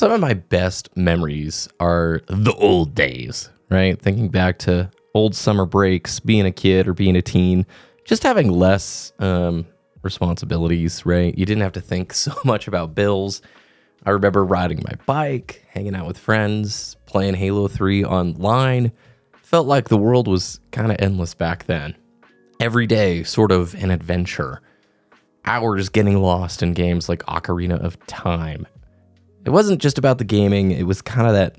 Some of my best memories are the old days, right? Thinking back to old summer breaks, being a kid or being a teen, just having less responsibilities, right? You didn't have to think so much about bills. I remember riding my bike, hanging out with friends, playing Halo 3 online. Felt like the world was kind of endless back then. Every day, sort of an adventure. Hours getting lost in games like Ocarina of Time. It wasn't just about the gaming, it was kind of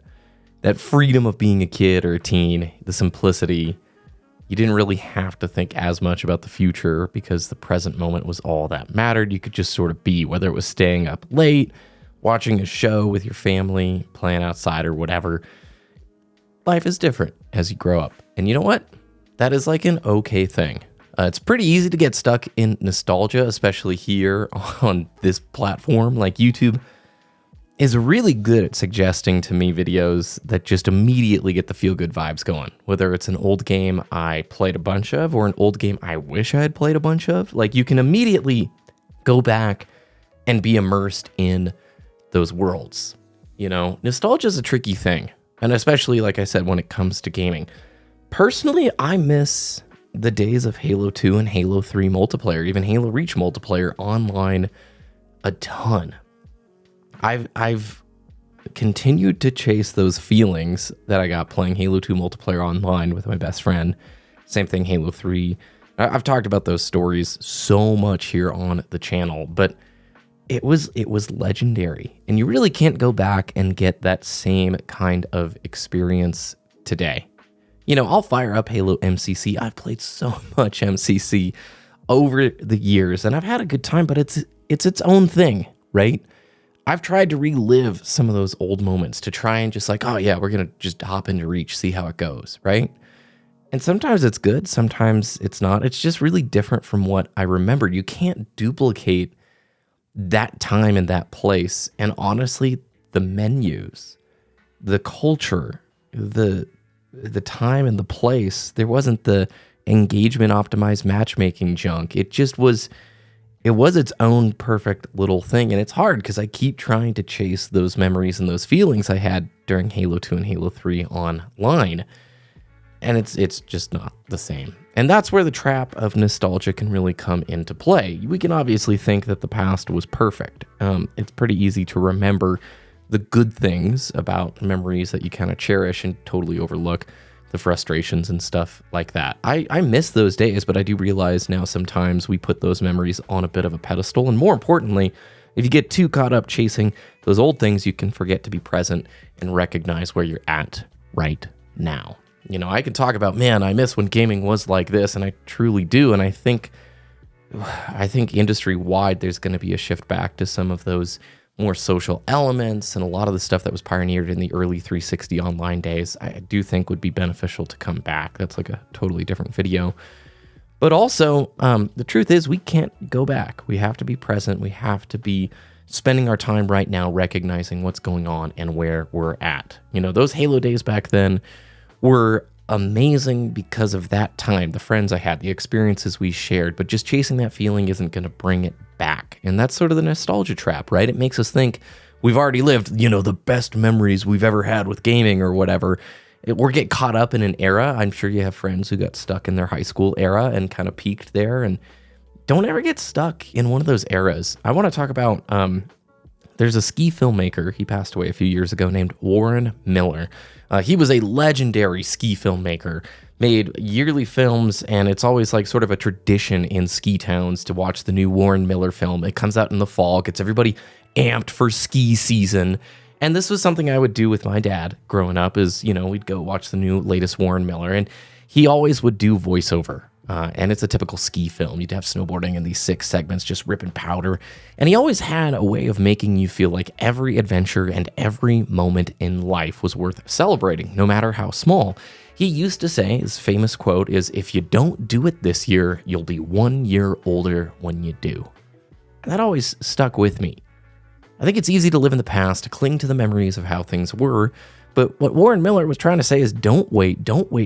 that freedom of being a kid or a teen, the simplicity. You didn't really have to think as much about the future because the present moment was all that mattered. You could just sort of be, whether it was staying up late, watching a show with your family, playing outside or whatever. Life is different as you grow up. And you know what? That is like an okay thing. It's pretty easy to get stuck in nostalgia, especially here on this platform. Like YouTube is really good at suggesting to me videos that just immediately get the feel-good vibes going. Whether it's an old game I played a bunch of or an old game I wish I had played a bunch of. Like you can immediately go back and be immersed in those worlds. You know, nostalgia is a tricky thing. And especially, like I said, when it comes to gaming. Personally, I miss the days of Halo 2 and Halo 3 multiplayer, even Halo Reach multiplayer online a ton. I've continued to chase those feelings that I got playing Halo 2 multiplayer online with my best friend. Same thing, Halo 3. I've talked about those stories so much here on the channel, but it was legendary. And you really can't go back and get that same kind of experience today. You know, I'll fire up Halo MCC. I've played so much MCC over the years, and I've had a good time, but it's its own thing, right? I've tried to relive some of those old moments to try and just like, oh yeah, we're going to just hop into Reach, see how it goes, right? And sometimes it's good, sometimes it's not. It's just really different from what I remember. You can't duplicate that time and that place. And honestly, the menus, the culture, the time and the place, there wasn't the engagement optimized matchmaking junk. It just was, it was its own perfect little thing. And it's hard because I keep trying to chase those memories and those feelings I had during Halo 2 and Halo 3 online. And it's just not the same. And that's where the trap of nostalgia can really come into play. We can obviously think that the past was perfect. It's pretty easy to remember the good things about memories that you kind of cherish and totally overlook the frustrations and stuff like that. I miss those days, but I do realize now sometimes we put those memories on a bit of a pedestal. And more importantly, if you get too caught up chasing those old things, you can forget to be present and recognize where you're at right now. You know, I can talk about, man, I miss when gaming was like this, and I truly do. And I think industry-wide, there's going to be a shift back to some of those more social elements and a lot of the stuff that was pioneered in the early 360 online days, I do think would be beneficial to come back. That's like a totally different video. But also, the truth is we can't go back. We have to be present. We have to be spending our time right now recognizing what's going on and where we're at. You know, those Halo days back then were amazing because of that time, the friends I had, the experiences we shared, but just chasing that feeling isn't going to bring it back. And that's sort of the nostalgia trap, right? It makes us think we've already lived, you know, the best memories we've ever had with gaming or whatever. Or get caught up in an era. I'm sure you have friends who got stuck in their high school era and kind of peaked there. And don't ever get stuck in one of those eras. I want to talk about, there's a ski filmmaker, he passed away a few years ago, named Warren Miller. He was a legendary ski filmmaker, made yearly films, and it's always like sort of a tradition in ski towns to watch the new Warren Miller film. It comes out in the fall, gets everybody amped for ski season. And this was something I would do with my dad growing up is, you know, we'd go watch the new latest Warren Miller, and he always would do voiceover. And it's a typical ski film. You'd have snowboarding in these 6 segments, just ripping powder. And he always had a way of making you feel like every adventure and every moment in life was worth celebrating, no matter how small. He used to say, his famous quote is, "If you don't do it this year, you'll be 1 year older when you do." And that always stuck with me. I think it's easy to live in the past, to cling to the memories of how things were. But what Warren Miller was trying to say is don't wait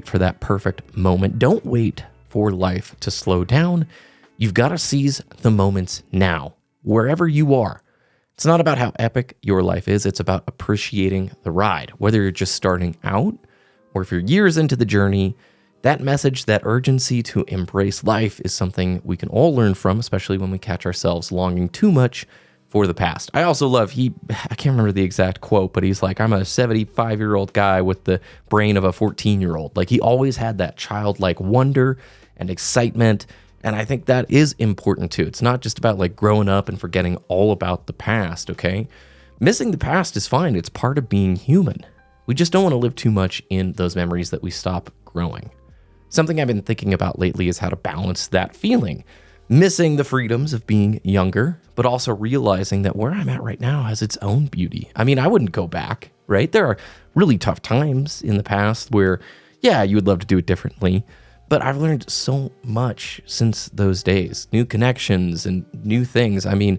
for that perfect moment. Don't wait for life to slow down. You've got to seize the moments now, wherever you are. It's not about how epic your life is. It's about appreciating the ride. Whether you're just starting out or if you're years into the journey, that message, that urgency to embrace life is something we can all learn from, especially when we catch ourselves longing too much for the past. I also love, I can't remember the exact quote, but he's like, I'm a 75-year-old guy with the brain of a 14-year-old. Like, he always had that childlike wonder and excitement. And I think that is important too. It's not just about like growing up and forgetting all about the past, okay? Missing the past is fine. It's part of being human. We just don't want to live too much in those memories that we stop growing. Something I've been thinking about lately is how to balance that feeling. Missing the freedoms of being younger, but also realizing that where I'm at right now has its own beauty. I mean, I wouldn't go back, right? There are really tough times in the past where, yeah, you would love to do it differently. But I've learned so much since those days, new connections and new things. I mean,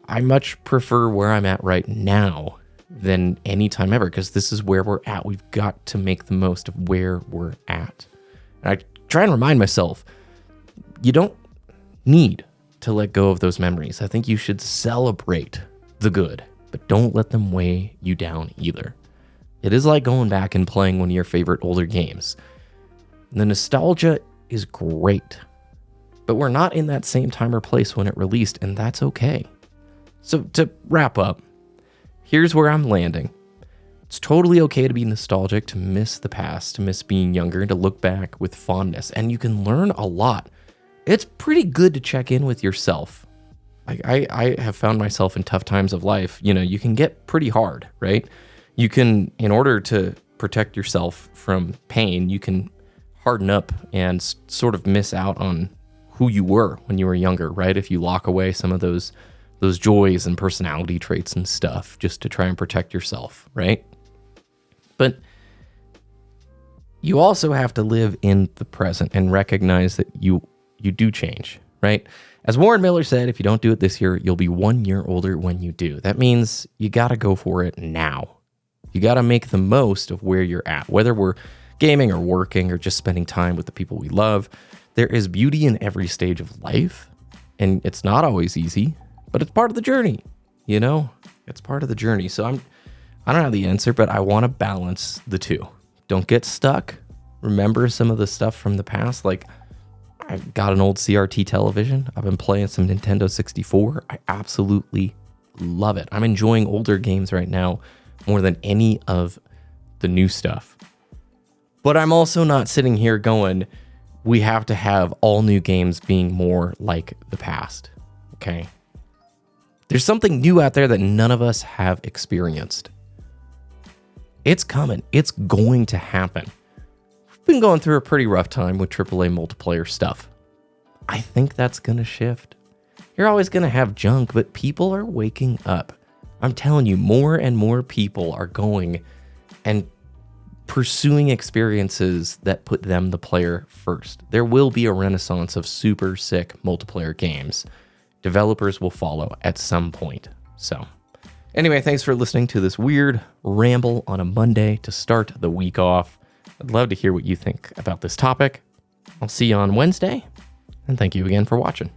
I much prefer where I'm at right now than any time ever, because this is where we're at. We've got to make the most of where we're at. And I try and remind myself, you don't need to let go of those memories. I think you should celebrate the good, but don't let them weigh you down either. It is like going back and playing one of your favorite older games. The nostalgia is great, but we're not in that same time or place when it released, and that's okay. So to wrap up, here's where I'm landing. It's totally okay to be nostalgic, to miss the past, to miss being younger, and to look back with fondness, and you can learn a lot. It's pretty good to check in with yourself. I have found myself in tough times of life. You know, you can get pretty hard, right? You can, in order to protect yourself from pain, you can harden up and sort of miss out on who you were when you were younger, right? If you lock away some of those joys and personality traits and stuff just to try and protect yourself, right? But you also have to live in the present and recognize that you do change, right? As Warren Miller said, if you don't do it this year, you'll be 1 year older when you do. That means you got to go for it now. You got to make the most of where you're at, whether we're gaming or working or just spending time with the people we love. There is beauty in every stage of life, and it's not always easy, but it's part of the journey, you know? It's part of the journey. So I don't have the answer, but I want to balance the two. Don't get stuck. Remember some of the stuff from the past. Like, I've got an old CRT television. I've been playing some Nintendo 64. I absolutely love it. I'm enjoying older games right now more than any of the new stuff. But I'm also not sitting here going, we have to have all new games being more like the past, okay? There's something new out there that none of us have experienced. It's coming. It's going to happen. We've been going through a pretty rough time with AAA multiplayer stuff. I think that's going to shift. You're always going to have junk, but people are waking up. I'm telling you, more and more people are going and pursuing experiences that put them, the player, first. There will be a renaissance of super sick multiplayer games. Developers will follow at some point. So, anyway, thanks for listening to this weird ramble on a Monday to start the week off. I'd love to hear what you think about this topic. I'll see you on Wednesday, and thank you again for watching.